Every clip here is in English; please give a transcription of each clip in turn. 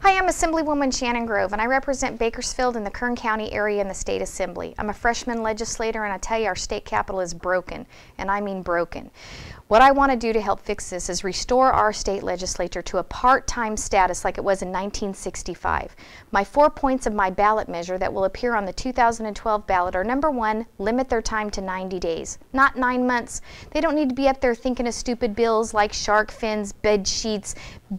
Hi, I'm Assemblywoman Shannon Grove, and I represent Bakersfield in the Kern County area in the State Assembly. I'm a freshman legislator, and I tell you, our state capitol is broken, and I mean broken. What I want to do to help fix this is restore our state legislature to a part-time status like it was in 1965. My 4 points of my ballot measure that will appear on the 2012 ballot are: number one, limit their time to 90 days, not 9 months. They don't need to be up there thinking of stupid bills like shark fins, bed sheets,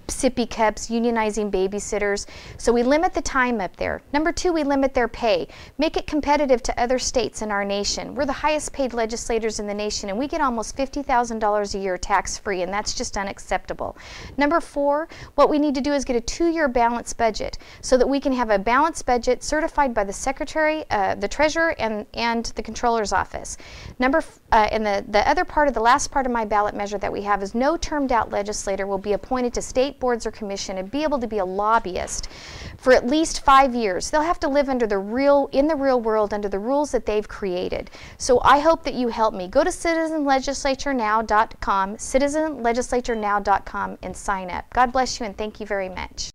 sippy cups, unionizing babysitters. So we limit the time up there. Number two, we limit their pay. Make it competitive to other states in our nation. We're the highest paid legislators in the nation, and we get almost $50,000 a year tax-free, and that's just unacceptable. Number four, what we need to do is get a 2-year balanced budget so that we can have a balanced budget certified by the Secretary, the Treasurer, and the Controller's Office. And the other part of the last part of my ballot measure that we have is no termed-out legislator will be appointed to state boards or commission and be able to be a lobbyist for at least 5 years. They'll have to live in the real world under the rules that they've created. So I hope that you help me. Go to citizenlegislaturenow.com, and sign up. God bless you, and thank you very much.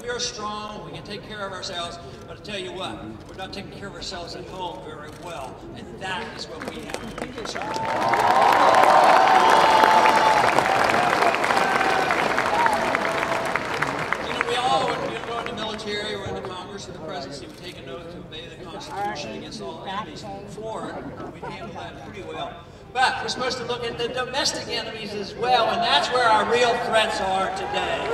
We are strong, we can take care of ourselves, but I tell you what, we're not taking care of ourselves at home very well, and that is what we have to be concerned about. You know, we all, when we go in the military or in the Congress or the presidency, we take an oath to obey the Constitution against all enemies. Foreign, we handle that pretty well. But we're supposed to look at the domestic enemies as well, and that's where our real threats are today.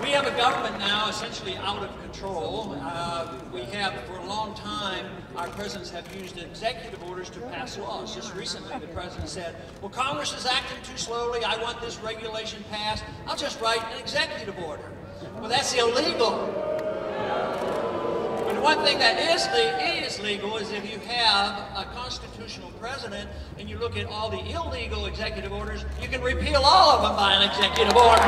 We have a government now essentially out of control. We have, for a long time, our presidents have used executive orders to pass laws. Just recently, the president said, well, Congress is acting too slowly. I want this regulation passed. I'll just write an executive order. Well, that's illegal. But the one thing that is legal is if you have a constitutional president and you look at all the illegal executive orders, you can repeal all of them by an executive order.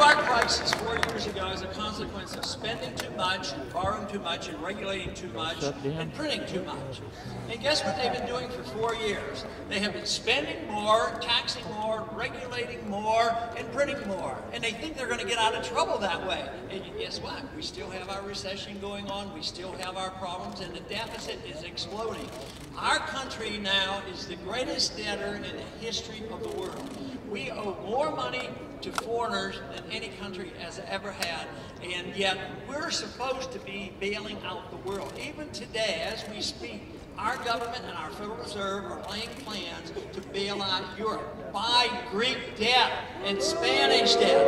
Our crisis 4 years ago as a consequence of spending too much, borrowing too much, and regulating too much, and printing too much. And guess what they've been doing for 4 years? They have been spending more, taxing more, regulating more, and printing more. And they think they're going to get out of trouble that way. And guess what? We still have our recession going on, we still have our problems, and the deficit is exploding. Our country now is the greatest debtor in the history of the world. We owe more money to foreigners than any country has ever had, and yet we're supposed to be bailing out the world. Even today, as we speak, our government and our Federal Reserve are laying plans to bail out Europe, buy Greek debt and Spanish debt.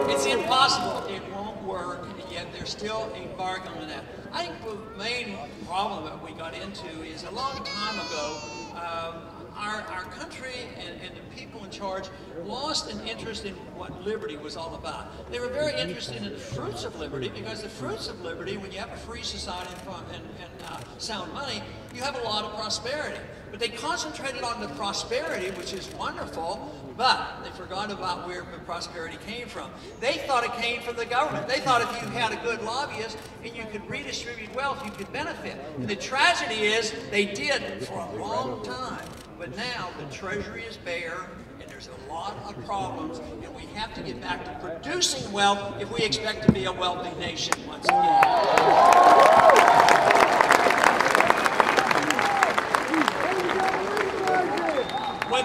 It's impossible. It won't work, and yet there's still embargo on that. I think the main problem that we got into is a long time ago, our country and the people in charge lost an interest in what liberty was all about. They were very interested in the fruits of liberty, because the fruits of liberty, when you have a free society and sound money, you have a lot of prosperity. But they concentrated on the prosperity, which is wonderful, but they forgot about where the prosperity came from. They thought it came from the government. They thought if you had a good lobbyist and you could redistribute wealth, you could benefit. And the tragedy is they did for a long time. But now the Treasury is bare, and there's a lot of problems, and we have to get back to producing wealth if we expect to be a wealthy nation once again. When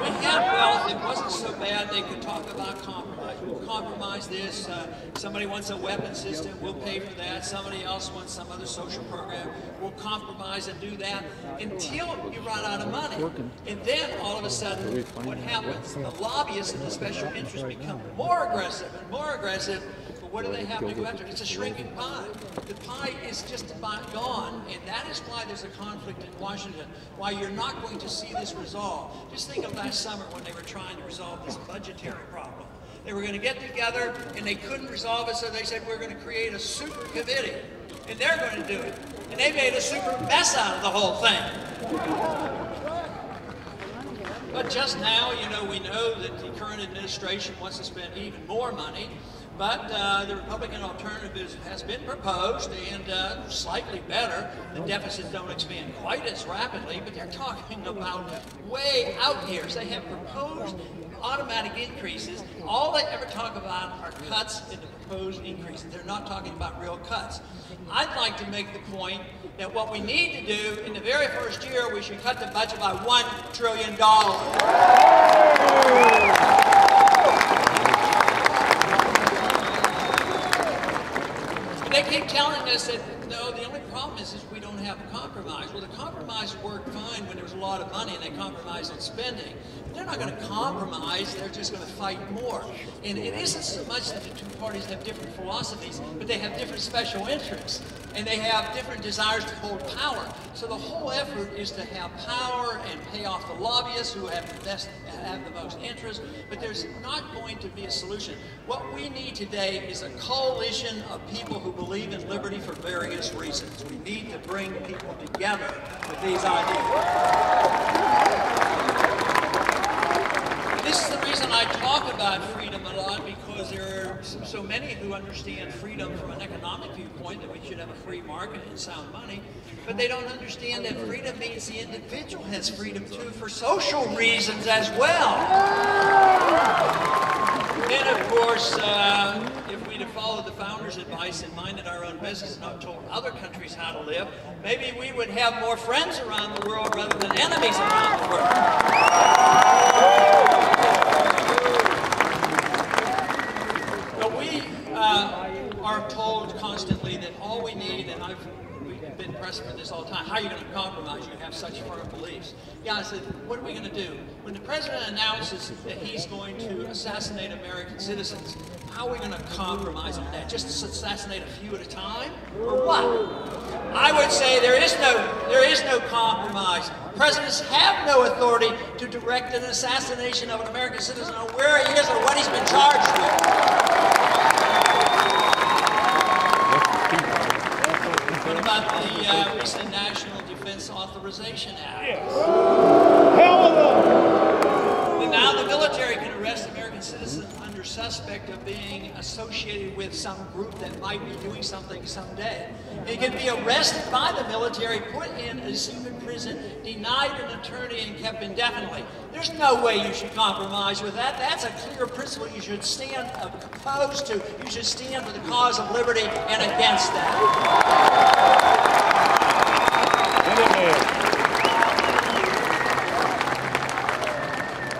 we had wealth, it wasn't so bad. They could talk about compromise. We'll compromise this. Somebody wants a weapon system. We'll pay for that. Somebody else wants some other social program. We'll compromise and do that until you run out of money. And then all of a sudden, what happens? The lobbyists and the special interests become more aggressive and more aggressive. But what do they have to go after? It's a shrinking pie. The pie is just about gone, and that is why there's a conflict in Washington, why you're not going to see this resolved. Just think of last summer when they were trying to resolve this budgetary problem. They were going to get together, and they couldn't resolve it, so they said, we're going to create a super committee, and they're going to do it. and they made a super mess out of the whole thing. But just now, you know, we know that the current administration wants to spend even more money, but the Republican alternative has been proposed, and slightly better. The deficits don't expand quite as rapidly, but they're talking about way out years. They have proposed automatic increases. All they ever talk about are cuts in the proposed increases. They're not talking about real cuts. I'd like to make the point that what we need to do in the very first year, we should cut the budget by $1 trillion. They keep telling us that, no, the only problem is we don't have a compromise. Well, the compromise worked fine when there was a lot of money and they compromised on spending. They're not going to compromise, they're just going to fight more. And it isn't so much that the two parties have different philosophies, but they have different special interests. And they have different desires to hold power. So the whole effort is to have power and pay off the lobbyists who have the most interest, but there's not going to be a solution. What we need today is a coalition of people who believe in liberty for various reasons. We need to bring people together with these ideas. This is the reason I talk about freedom a lot, because there are so many who understand freedom from an economic viewpoint, that we should have a free market and sound money, but they don't understand that freedom means the individual has freedom too for social reasons as well. And of course, if we'd have followed the founders' advice and minded our own business and not told other countries how to live, maybe we would have more friends around the world rather than enemies around the world. But we are told constantly that all we need, and we've been pressed for this all the time, how are you going to compromise? You have such firm beliefs. Yeah, I said, what are we going to do? When the president announces that he's going to assassinate American citizens, how are we going to compromise on that? Just assassinate a few at a time? Or what? I would say there is no compromise. Presidents have no authority to direct an assassination of an American citizen on where he is or what he's been charged with. What about the recent National Defense Authorization Act? And now the military can arrest American citizens under suspect of being associated with some group that might be doing something someday. They can be arrested by the military, put in a secret prison, denied an attorney, and kept indefinitely. There's no way you should compromise with that. That's a clear principle you should stand opposed to. You should stand for the cause of liberty and against that.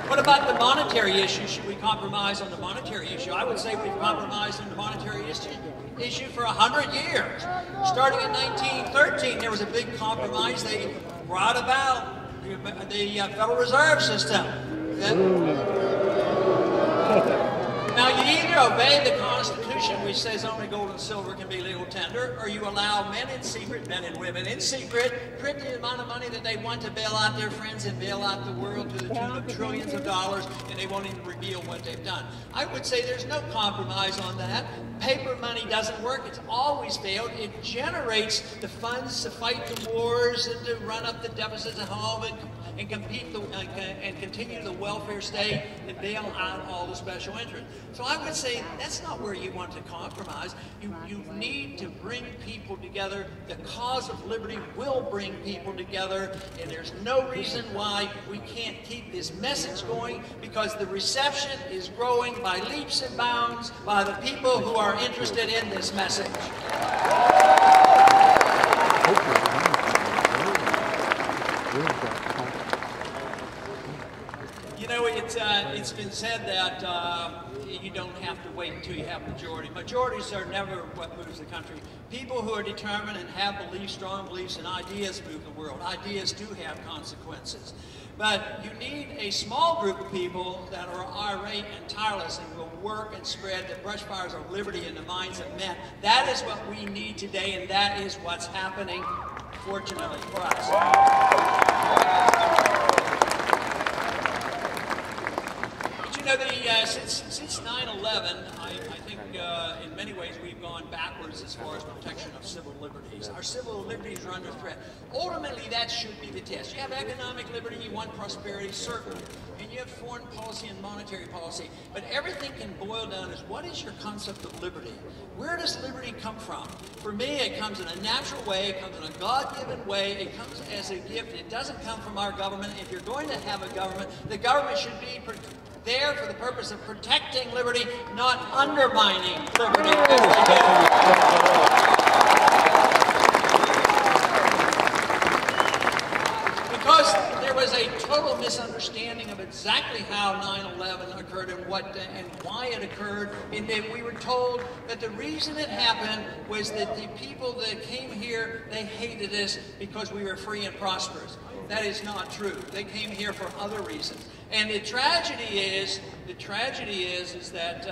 What about the monetary issue? Should we compromise on the monetary issue? I would say we've compromised on the monetary issue for 100 years. Starting in 1913, there was a big compromise. They brought about the Federal Reserve System. Now, you either obey the Constitution, which says only gold and silver can be legal tender, or you allow men in secret, men and women in secret, print the amount of money that they want to bail out their friends and bail out the world to the tune of trillions of dollars, and they won't even reveal what they've done. I would say there's no compromise on that. Paper money doesn't work. It's always failed. It generates the funds to fight the wars and to run up the deficits at home and continue the welfare state and bail out all the special interests. So I would say that's not where you want to compromise. You need to bring people together. The cause of liberty will bring people together, and there's no reason why we can't keep this message going, because the reception is growing by leaps and bounds by the people who are interested in this message. You know, it's been said that you don't have to wait until you have majority. Majorities are never what moves the country. People who are determined and have beliefs, strong beliefs, and ideas move the world. Ideas do have consequences. But you need a small group of people that are irate and tireless and will work and spread the brush fires of liberty in the minds of men. That is what we need today, and that is what's happening, fortunately for us. know, since 9/11, I think in many ways we've gone backwards as far as protection of civil liberties. Our civil liberties are under threat. Ultimately, that should be the test. You have economic liberty, you want prosperity, certainly, and you have foreign policy and monetary policy. But everything can boil down as what is your concept of liberty? Where does liberty come from? For me, it comes in a natural way. It comes in a God-given way. It comes as a gift. It doesn't come from our government. If you're going to have a government, the government should be there for the purpose of protecting liberty, not undermining liberty. Because there was a total misunderstanding of exactly how 9/11 occurred and why it occurred, and that we were told that the reason it happened was that the people that came here, they hated us because we were free and prosperous. That is not true. They came here for other reasons. And the tragedy is that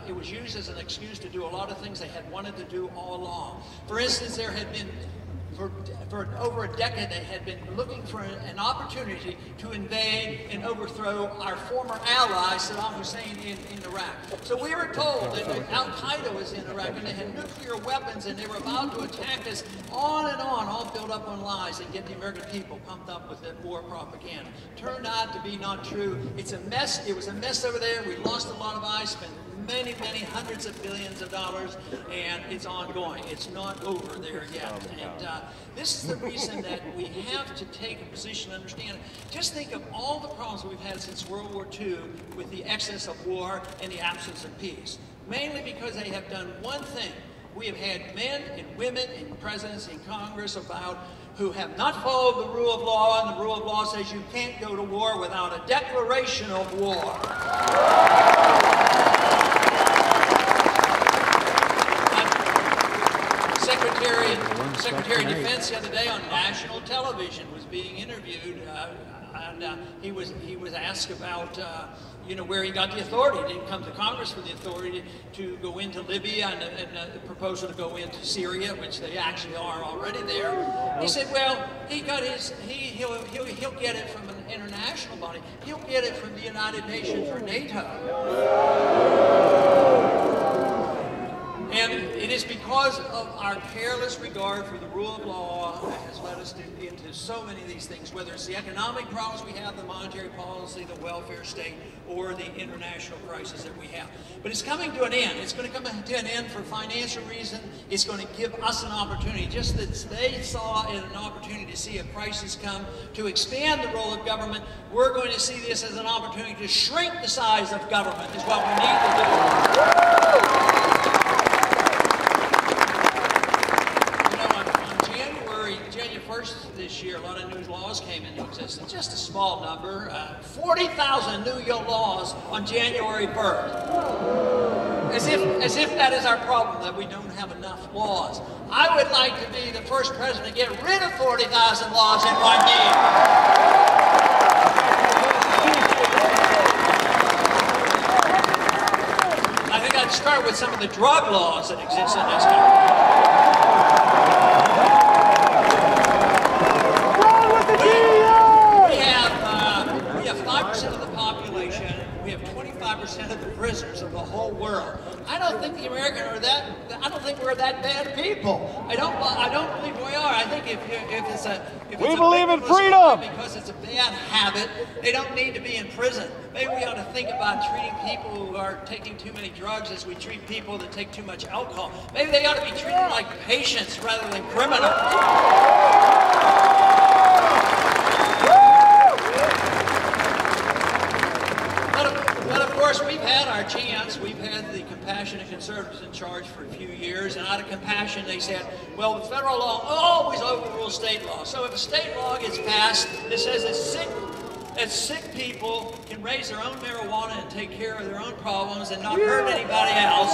it was used as an excuse to do a lot of things they had wanted to do all along. For instance, there had been, for over a decade, they had been looking for an opportunity to invade and overthrow our former ally, Saddam Hussein, in Iraq. So we were told that Al-Qaeda was in Iraq and they had nuclear weapons and they were about to attack us, on and on, all built up on lies and get the American people pumped up with that war propaganda. Turned out to be not true. It's a mess. It was a mess over there. We lost a lot of eyes, spent many, many hundreds of billions of dollars, and it's ongoing. It's not over there yet. And this is the reason that we have to take a position to understand it. Just think of all the problems we've had since World War II with the excess of war and the absence of peace. Mainly because they have done one thing. We have had men and women in presidents in Congress who have not followed the rule of law, and the rule of law says you can't go to war without a declaration of war. Secretary of Defense the other day on national television was being interviewed, and he was asked about where he got the authority. He didn't come to Congress for the authority to go into Libya and the proposal to go into Syria, which they actually are already there. He said, well, he'll get it from an international body. He'll get it from the United Nations or NATO. And it is because of our careless regard for the rule of law that has led us into so many of these things, whether it's the economic problems we have, the monetary policy, the welfare state, or the international crisis that we have. But it's coming to an end. It's going to come to an end for financial reasons. It's going to give us an opportunity, just as they saw an opportunity to see a crisis come, to expand the role of government. We're going to see this as an opportunity to shrink the size of government, is what we need to do. This year, a lot of new laws came into existence. Just a small number, 40,000 new laws on January 1st. As if that is our problem, that we don't have enough laws. I would like to be the first president to get rid of 40,000 laws in 1 year. I think I'd start with some of the drug laws that exist in this country. We have 5% of the population. We have 25% of the prisoners of the whole world. I don't think the Americans are that. I don't think we're that bad people. I don't believe we are. I think we believe in freedom because it's a bad habit. They don't need to be in prison. Maybe we ought to think about treating people who are taking too many drugs as we treat people that take too much alcohol. Maybe they ought to be treated like patients rather than criminals. But of course, we've had our chance. We've had the compassionate conservatives in charge for a few years, and out of compassion they said, well, the federal law always overrules state law. So if a state law gets passed that says that sick people can raise their own marijuana and take care of their own problems and not hurt anybody else,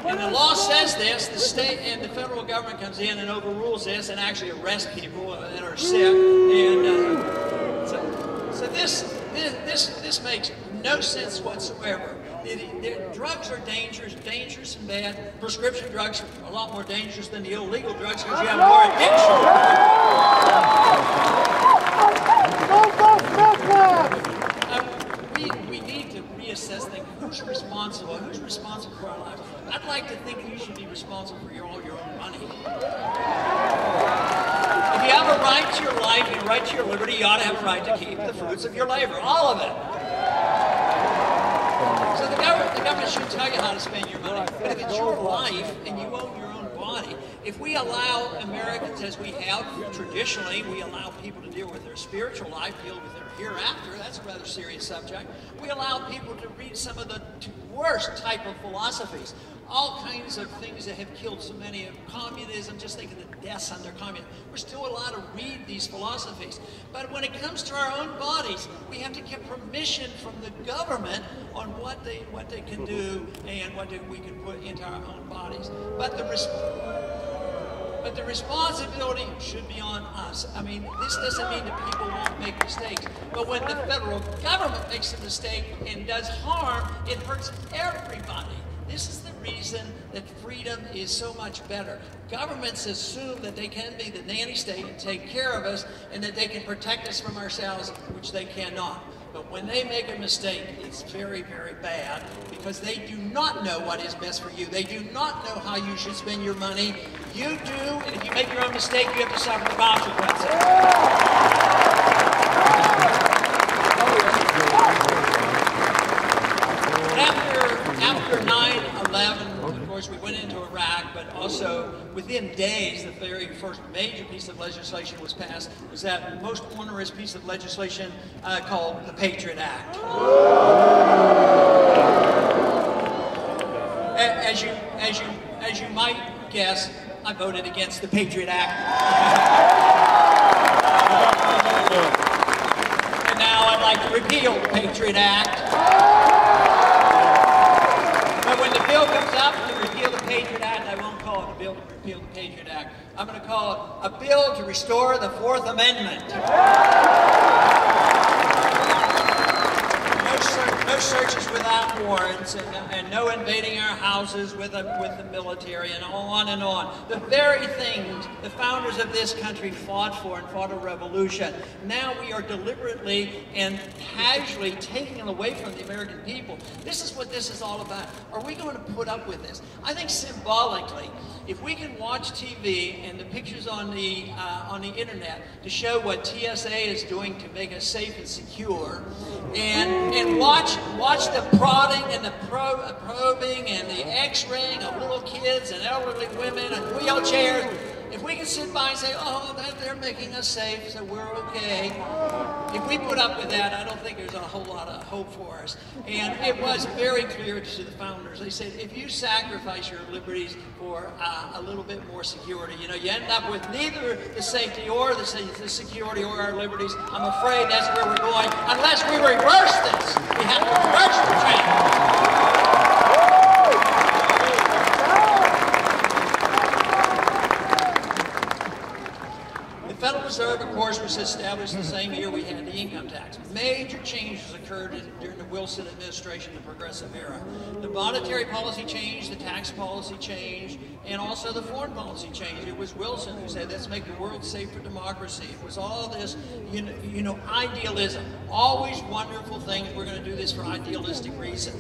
and the law says this, the state and the federal government comes in and overrules this and actually arrests people that are sick, and so this makes no sense whatsoever. Drugs are dangerous and bad. Prescription drugs are a lot more dangerous than the illegal drugs because you have more addiction. who's responsible? Who's responsible for our lives? I'd like to think you should be responsible for all your own money. If you have a right to your life and a right to your liberty, you ought to have a right to keep the fruits of your labor, all of it. So the government shouldn't tell you how to spend your money, but if it's your life and you own your own body, if we allow Americans, as we have traditionally, we allow people to deal with their spiritual life, deal with their hereafter, that's a rather serious subject. We allow people to read some of the worst type of philosophies, all kinds of things that have killed so many of communism, just think of the deaths under communism. We're still allowed to read these philosophies. But when it comes to our own bodies, we have to get permission from the government on what they can do and what we can put into our own bodies. But the responsibility should be on us. I mean, this doesn't mean that people won't make mistakes, but when the federal government makes a mistake and does harm, it hurts everybody. This is the reason that freedom is so much better. Governments assume that they can be the nanny state and take care of us and that they can protect us from ourselves, which they cannot. But when they make a mistake, it's very, very bad because they do not know what is best for you. They do not know how you should spend your money. You do, and if you make your own mistake, you have to suffer the consequences. After 9/11, of course, we went into Iraq, but also within days, the very first major piece of legislation was passed, was that most onerous piece of legislation called the Patriot Act. As you might guess, I voted against the Patriot Act. And now I'd like to repeal the Patriot Act. But when the bill comes up to repeal the Patriot Act, I won't call it a bill to repeal the Patriot Act. I'm going to call it a bill to restore the Fourth Amendment. No searches without warrants, and no invading our houses with the military, and on and on. The very things the founders of this country fought for and fought a revolution. Now we are deliberately and casually taking it away from the American people. This is what this is all about. Are we going to put up with this? I think symbolically, if we can watch TV and the pictures on the internet to show what TSA is doing to make us safe and secure, and watch the prodding and the probing and the x-raying of little kids and elderly women and wheelchairs, if we can sit by and say, oh, they're making us safe, so we're okay. If we put up with that, I don't think there's a whole lot of hope for us. And it was very clear to the founders. They said, if you sacrifice your liberties for a little bit more security, you end up with neither the safety or the security or our liberties. I'm afraid that's where we're going. Unless we reverse this, we have to reverse the trend. The Federal Reserve, of course, was established the same year we had the income tax. Major changes occurred during the Wilson administration, the progressive era. The monetary policy changed, the tax policy changed, and also the foreign policy changed. It was Wilson who said, let's make the world safe for democracy. It was all this, idealism. Always wonderful things. We're going to do this for idealistic reason.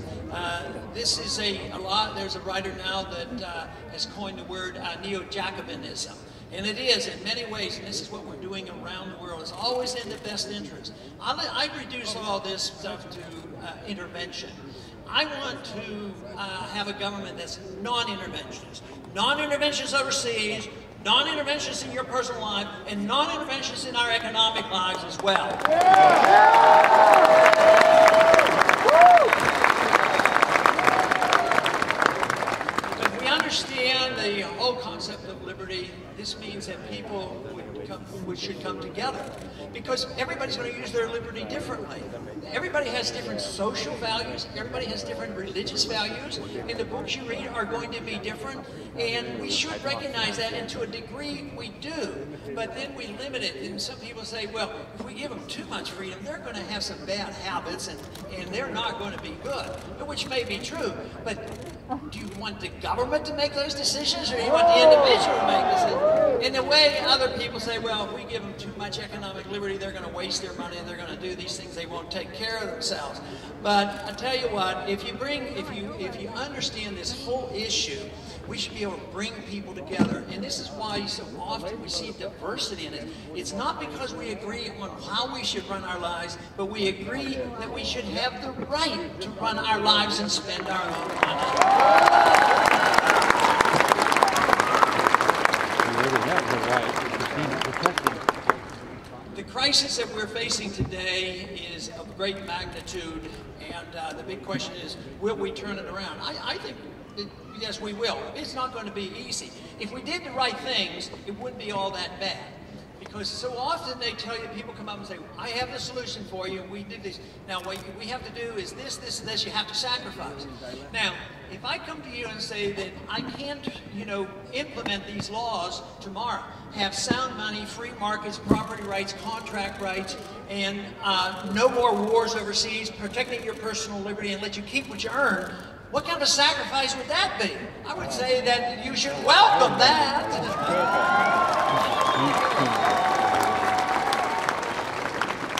This is there's a writer now that has coined the word neo-Jacobinism. And it is in many ways, and this is what we're doing around the world. It's always in the best interest. I reduce all this stuff to intervention. I want to have a government that's non-interventionist. Non-interventionist overseas, non-interventionist in your personal life, and non-interventionist in our economic lives as well. If we understand the whole concept of liberty, this means that people should come together, because everybody's going to use their liberty differently. Everybody has different social values, everybody has different religious values, and the books you read are going to be different, and we should recognize that, and to a degree we do, but then we limit it. And some people say, well, if we give them too much freedom, they're going to have some bad habits, and they're not going to be good, which may be true, but do you want the government to make those decisions, or do you want the individual to make decisions? In the way other people say, well, well, if we give them too much economic liberty, they're going to waste their money and they're going to do these things. They won't take care of themselves. But I tell you what, if you understand this whole issue, we should be able to bring people together. And this is why so often we see diversity in it. It's not because we agree on how we should run our lives, but we agree that we should have the right to run our lives and spend our own money. The crisis that we're facing today is of great magnitude, and the big question is, will we turn it around? I think yes, we will. It's not going to be easy. If we did the right things, it wouldn't be all that bad. Because so often they tell you, people come up and say, I have the solution for you, we did this. Now what we have to do is this, this, and this, you have to sacrifice. Now, if I come to you and say that I can't, implement these laws tomorrow, have sound money, free markets, property rights, contract rights, and no more wars overseas, protecting your personal liberty and let you keep what you earn, what kind of sacrifice would that be? I would say that you should welcome that.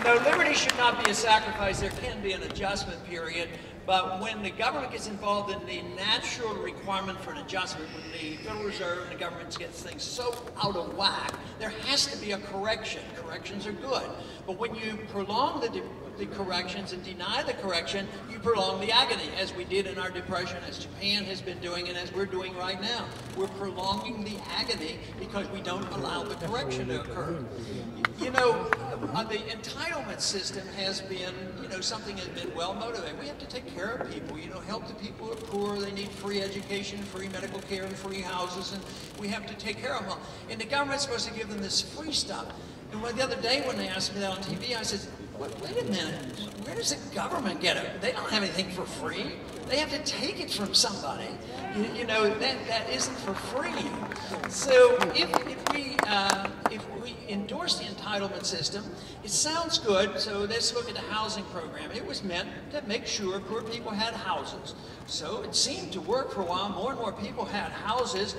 No, liberty should not be a sacrifice. There can be an adjustment period. But when the government gets involved in the natural requirement for an adjustment, when the Federal Reserve and the government gets things so out of whack, there has to be a correction. Corrections are good. But when you prolong the corrections and deny the correction, you prolong the agony, as we did in our Depression, as Japan has been doing, and as we're doing right now. We're prolonging the agony because we don't allow the correction to occur. The entitlement system has been, something that's been well motivated. We have to take care of people, help the people who are poor. They need free education, free medical care, and free houses, and we have to take care of them. And the government's supposed to give them this free stuff. And the other day when they asked me that on TV, I said, wait a minute, where does the government get it? They don't have anything for free. They have to take it from somebody. That isn't for free. So if we endorse the entitlement system, it sounds good. So let's look at the housing program. It was meant to make sure poor people had houses. So it seemed to work for a while. More and more people had houses.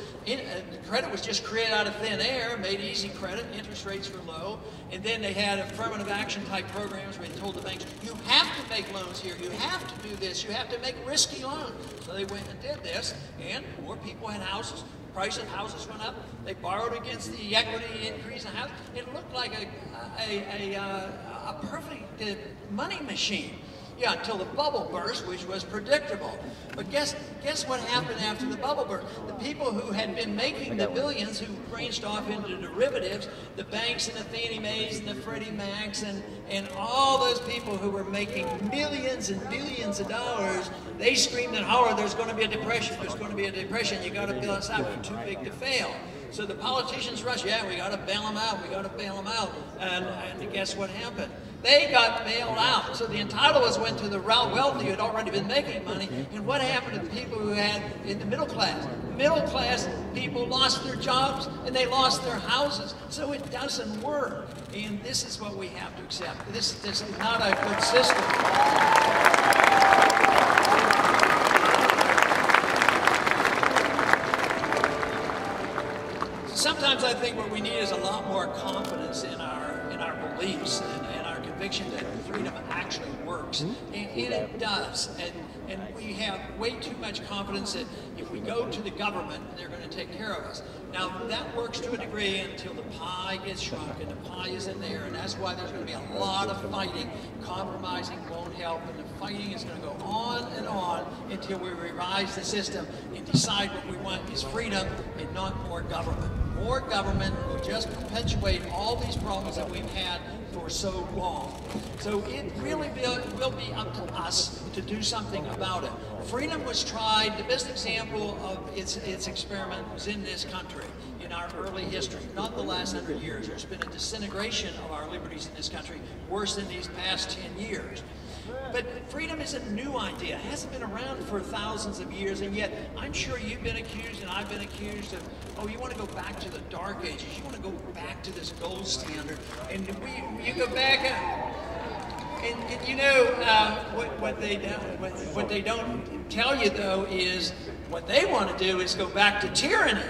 Credit was just created out of thin air, made easy credit, interest rates were low, and then they had affirmative action type programs where they told the banks, you have to make loans here, you have to do this, you have to make risky loans. So they went and did this, and more people had houses. Price of houses went up. They borrowed against the equity increase in the house. It looked like a perfect money machine. Yeah, until the bubble burst, which was predictable. But guess what happened after the bubble burst? The people who had been making the billions, who branched off into derivatives, the banks and the Fannie Mae's and the Freddie Macs and all those people who were making millions and billions of dollars, they screamed in horror, there's going to be a depression, there's going to be a depression, you got to bail us out, we're too big to fail. So the politicians rushed, yeah, we got to bail them out, we got to bail them out. And guess what happened? They got bailed out. So the entitlements went to the wealthy who had already been making money. And what happened to the people who had in the middle class? Middle class people lost their jobs and they lost their houses. So it doesn't work. And this is what we have to accept. This is not a good system. Sometimes I think what we need is a lot more confidence in our beliefs and our conviction that freedom actually works, and it does. And we have way too much confidence that if we go to the government, they're going to take care of us. Now that works to a degree until the pie gets shrunk and the pie is in there, and that's why there's going to be a lot of fighting. Compromising won't help, and the fighting is going to go on and on until we revise the system and decide what we want is freedom and not more government. More government will just perpetuate all these problems that we've had for so long. So it really will be up to us to do something about it. Freedom was tried. The best example of its experiment was in this country, in our early history, not the last 100 years. There's been a disintegration of our liberties in this country worse than these past 10 years. But freedom is a new idea. It hasn't been around for thousands of years, and yet I'm sure you've been accused and I've been accused of, oh, you want to go back to the dark ages, you want to go back to this gold standard, and you go back and you know what they don't tell you though is what they want to do is go back to tyranny.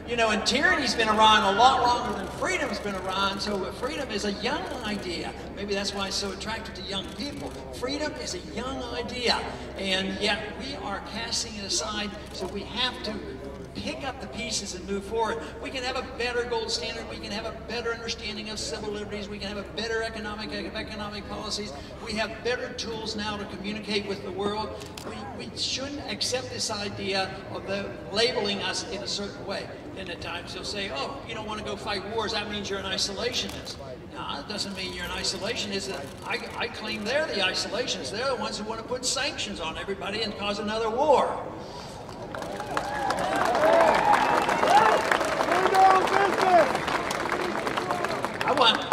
You know, and tyranny's been around a lot longer than freedom's been around, so freedom is a young idea. Maybe that's why it's so attractive to young people. Freedom is a young idea, and yet we are casting it aside, so we have to pick up the pieces and move forward. We can have a better gold standard, we can have a better understanding of civil liberties, we can have a better economic policies, we have better tools now to communicate with the world. We shouldn't accept this idea of labeling us in a certain way. And at times they'll say, oh, you don't want to go fight wars, that means you're an isolationist. No, it doesn't mean you're an isolationist. I claim they're the isolationists. They're the ones who want to put sanctions on everybody and cause another war.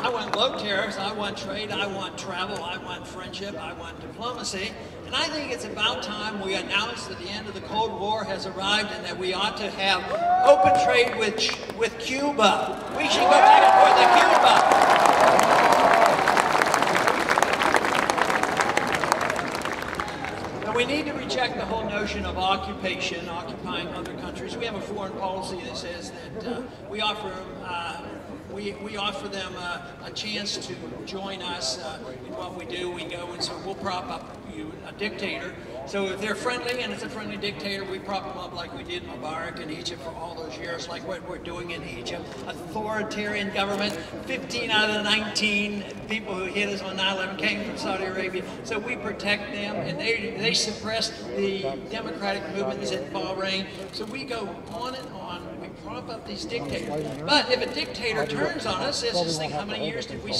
I want low tariffs, I want trade, I want travel, I want friendship, I want diplomacy. And I think it's about time we announce that the end of the Cold War has arrived and that we ought to have open trade with Cuba. We should go back and forth to Cuba. And we need to reject the whole notion of occupation, occupying other countries. We have a foreign policy that says that we offer them a chance to join us in what we do. We go and so we'll prop up a dictator. So if they're friendly and it's a friendly dictator, we prop them up like we did Mubarak in Egypt for all those years, like what we're doing in Egypt. Authoritarian government, 15 out of the 19 people who hit us on 9/11 came from Saudi Arabia. So we protect them, and they suppress the democratic movements in Bahrain. So we go on and on. We prop up these dictators. But if a dictator turns on us, let's just think how many years did we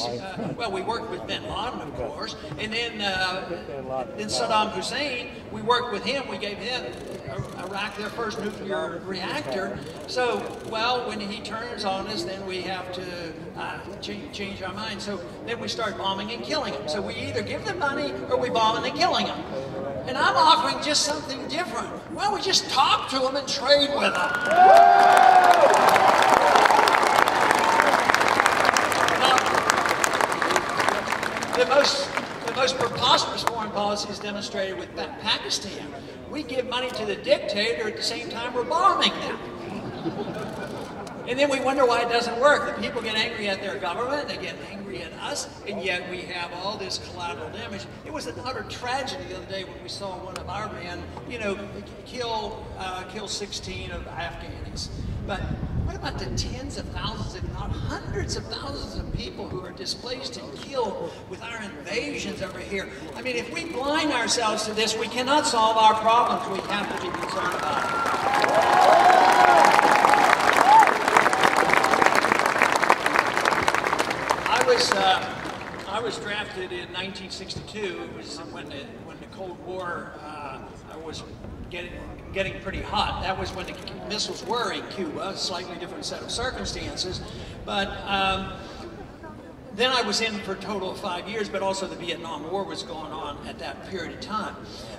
well, we worked with bin Laden, of course, and then Saddam Hussein, we worked with him, we gave him Iraq their first nuclear reactor. So, well, when he turns on us, then we have to change our mind. So then we start bombing and killing them. So we either give them money or we bomb and killing them. And I'm offering just something different. Well, we just talk to them and trade with them. The most preposterous foreign policy is demonstrated with Pakistan. We give money to the dictator at the same time we're bombing them. And then we wonder why it doesn't work. The people get angry at their government, they get angry at us, and yet we have all this collateral damage. It was an utter tragedy the other day when we saw one of our men, you know, kill 16 of Afghans. But what about the tens of thousands, if not hundreds of thousands of people who are displaced and killed with our invasions over here? I mean, if we blind ourselves to this, we cannot solve our problems. We have to be concerned about it. I was drafted in 1962. It was when the Cold War was getting pretty hot. That was when the missiles were in Cuba, a slightly different set of circumstances. But then I was in for a total of 5 years, but also the Vietnam War was going on at that period of time.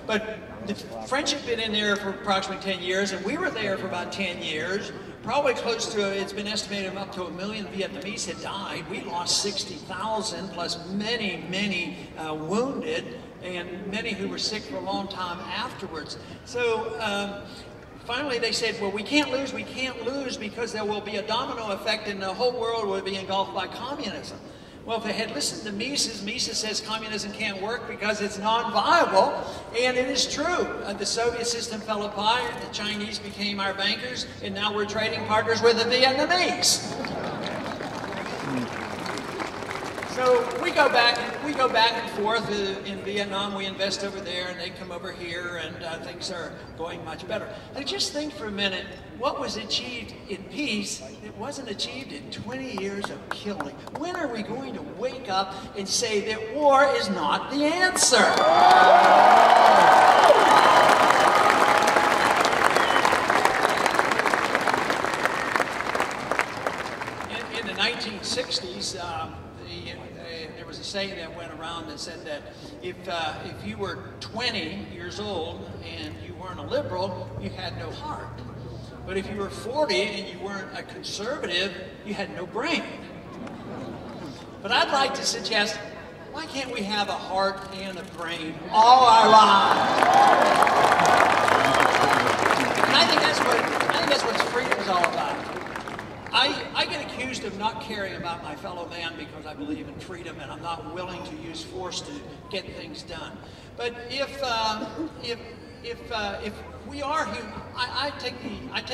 But the French had been in there for approximately 10 years, and we were there for about 10 years. Probably close to, it's been estimated up to 1 million Vietnamese had died. We lost 60,000, plus many, many wounded, and many who were sick for a long time afterwards. So finally they said, well, we can't lose because there will be a domino effect and the whole world will be engulfed by communism. Well, if they had listened to Mises says communism can't work because it's non-viable, and it is true. The Soviet system fell apart, the Chinese became our bankers, and now we're trading partners with the Vietnamese. So we go back and forth. In Vietnam, we invest over there, and they come over here, and things are going much better. And just think for a minute, what was achieved in peace, it wasn't achieved in 20 years of killing. When are we going to wake up and say that war is not the answer? In the 1960s, there was a saying that went around that said that if you were 20 years old and you weren't a liberal, you had no heart. But if you were 40 and you weren't a conservative, you had no brain. But I'd like to suggest, why can't we have a heart and a brain all our lives? And I think that's what freedom is all about. get accused of not caring about my fellow man because I believe in freedom and I'm not willing to use force to get things done. But if we are I take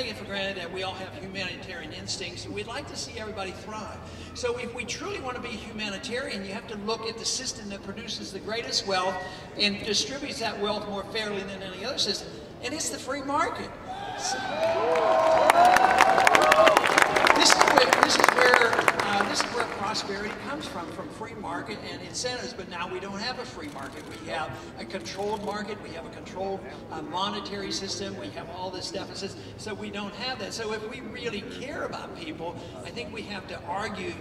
it for granted that we all have humanitarian instincts. We'd like to see everybody thrive. So if we truly want to be humanitarian, you have to look at the system that produces the greatest wealth and distributes that wealth more fairly than any other system, and it's the free market. This is where prosperity comes from free market and incentives, but now we don't have a free market. We have a controlled market, we have a controlled monetary system, we have all this deficits, so we don't have that. So if we really care about people, I think we have to argue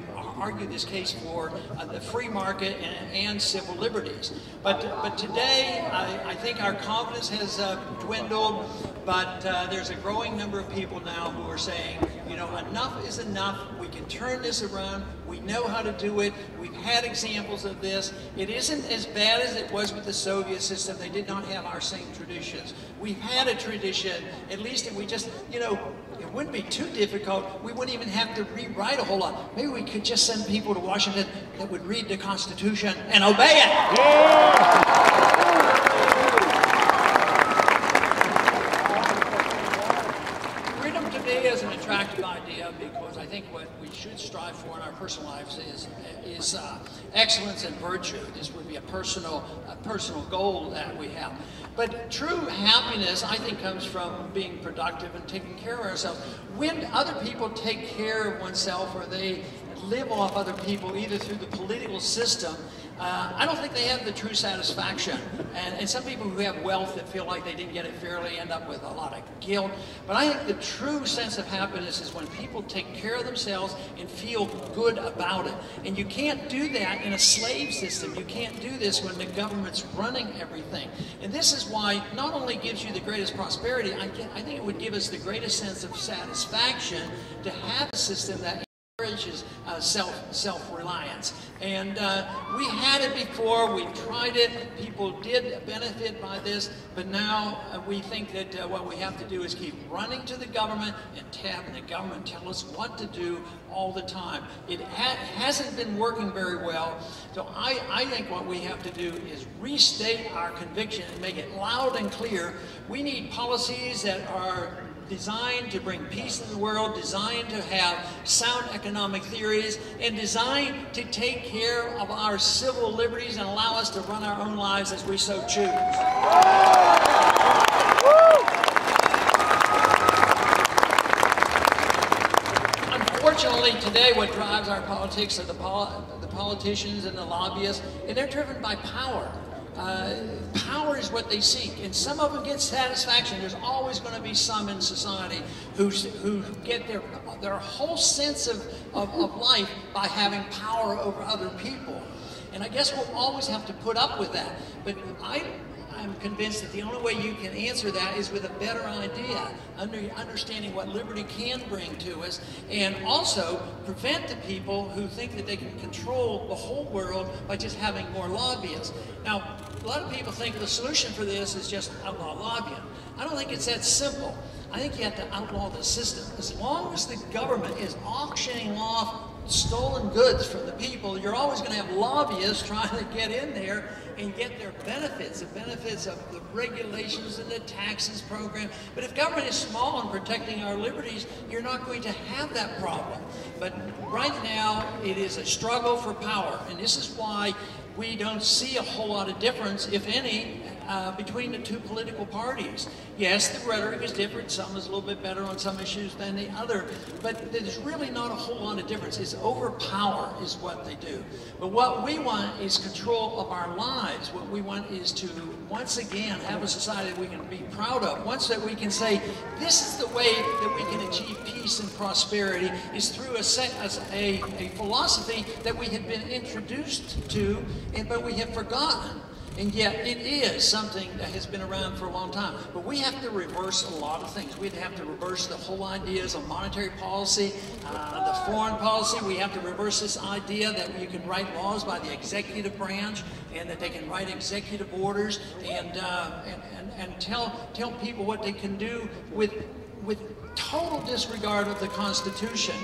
this case for the free market and civil liberties. But today, I think our confidence has dwindled, but there's a growing number of people now who are saying, you know, enough is enough. We can turn this around. We know how to do it. We've had examples of this. It isn't as bad as it was with the Soviet system. They did not have our same traditions. We've had a tradition, at least if we just, you know, it wouldn't be too difficult. We wouldn't even have to rewrite a whole lot. Maybe we could just send people to Washington that would read the Constitution and obey it. Yeah! Is an attractive idea because I think what we should strive for in our personal lives is excellence and virtue. This would be a personal goal that we have. But true happiness, I think, comes from being productive and taking care of ourselves. When other people take care of oneself or they live off other people, either through the political system, I don't think they have the true satisfaction. And some people who have wealth that feel like they didn't get it fairly end up with a lot of guilt. But I think the true sense of happiness is when people take care of themselves and feel good about it. And you can't do that in a slave system. You can't do this when the government's running everything. And this is why not only gives you the greatest prosperity, I think it would give us the greatest sense of satisfaction to have a system that encourages self-reliance. And we had it before, we tried it, people did benefit by this, but now we think that what we have to do is keep running to the government and having the government tell us what to do all the time. It hasn't been working very well, so I think what we have to do is restate our conviction and make it loud and clear. We need policies that are designed to bring peace in the world, designed to have sound economic theories, and designed to take care of our civil liberties and allow us to run our own lives as we so choose. Unfortunately, today what drives our politics are the politicians and the lobbyists, and they're driven by power. Power is what they seek, and some of them get satisfaction. There's always going to be some in society who get their whole sense of life by having power over other people. And I guess we'll always have to put up with that. But I'm convinced that the only way you can answer that is with a better idea, understanding what liberty can bring to us, and also prevent the people who think that they can control the whole world by just having more lobbyists. Now, a lot of people think the solution for this is just outlaw lobbying. I don't think it's that simple. I think you have to outlaw the system. As long as the government is auctioning off stolen goods from the people, you're always going to have lobbyists trying to get in there and get their benefits, the benefits of the regulations and the taxes program. But if government is small in protecting our liberties, you're not going to have that problem. But right now, it is a struggle for power, and this is why we don't see a whole lot of difference, if any, between the two political parties. Yes, the rhetoric is different. Some is a little bit better on some issues than the other, but there's really not a whole lot of difference. It's overpower is what they do. But what we want is control of our lives. What we want is to, once again, have a society that we can be proud of. Once that we can say, this is the way that we can achieve peace and prosperity, is through a philosophy that we have been introduced to, but we have forgotten. And yet it is something that has been around for a long time. But we have to reverse a lot of things. We'd have to reverse the whole ideas of monetary policy, the foreign policy. We have to reverse this idea that you can write laws by the executive branch and that they can write executive orders and tell people what they can do with with total disregard of the Constitution.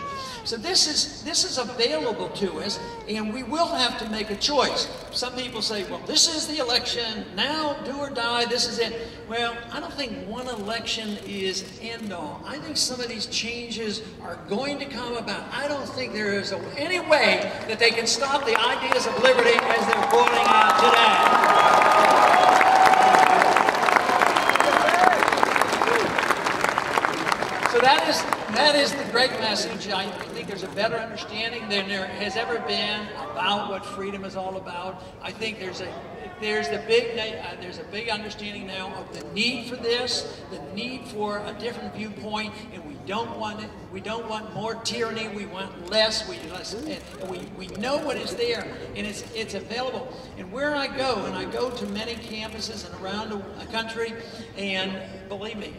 So this is available to us, and we will have to make a choice. Some people say, well, this is the election, now do or die, this is it. Well, I don't think one election is end all. I think some of these changes are going to come about. I don't think there is any way that they can stop the ideas of liberty as they're rolling out today. So that is the great message. I think there's a better understanding than there has ever been about what freedom is all about. I think there's a big understanding now of the need for this, the need for a different viewpoint, and we don't want more tyranny. We want less. We know what is there, and it's available. And where I go, and I go to many campuses and around the country, and believe me,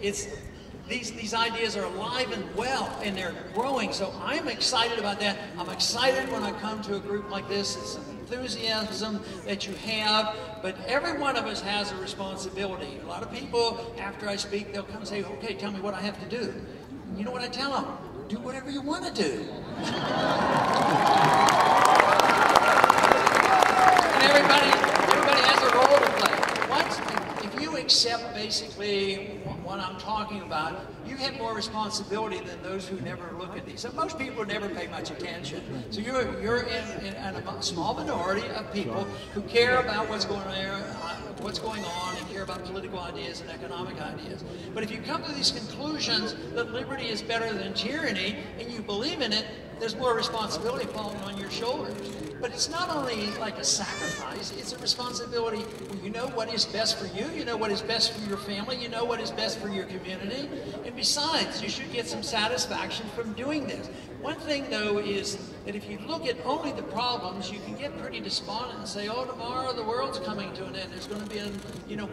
these ideas are alive and well, and they're growing, so I'm excited about that. I'm excited when I come to a group like this. It's an enthusiasm that you have, but every one of us has a responsibility. A lot of people, after I speak, they'll come and say, okay, tell me what I have to do. And you know what I tell them? Do whatever you want to do. And everybody has a role to play. If you accept basically what I'm talking about, you have more responsibility than those who never look at these. So most people never pay much attention. So you're in a small minority of people who care about what's going on and care about political ideas and economic ideas. But if you come to these conclusions that liberty is better than tyranny and you believe in it, there's more responsibility falling on your shoulders. But it's not only like a sacrifice, it's a responsibility where you know what is best for you, you know what is best for your family, you know what is best for your community, and besides, you should get some satisfaction from doing this. One thing, though, is that if you look at only the problems, you can get pretty despondent and say, oh, tomorrow the world's coming to an end, there's going to be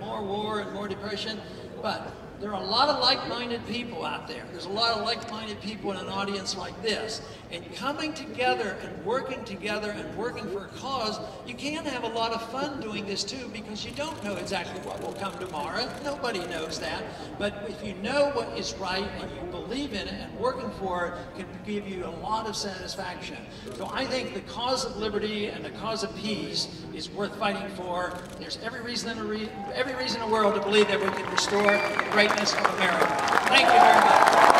more war and more depression. But there are a lot of like-minded people out there. There's a lot of like-minded people in an audience like this. And coming together and working for a cause, you can have a lot of fun doing this too, because you don't know exactly what will come tomorrow. Nobody knows that. But if you know what is right and you believe in it and working for it can give you a lot of satisfaction. So I think the cause of liberty and the cause of peace is worth fighting for. There's every reason in the world to believe that we can restore the greatness of America. Thank you very much.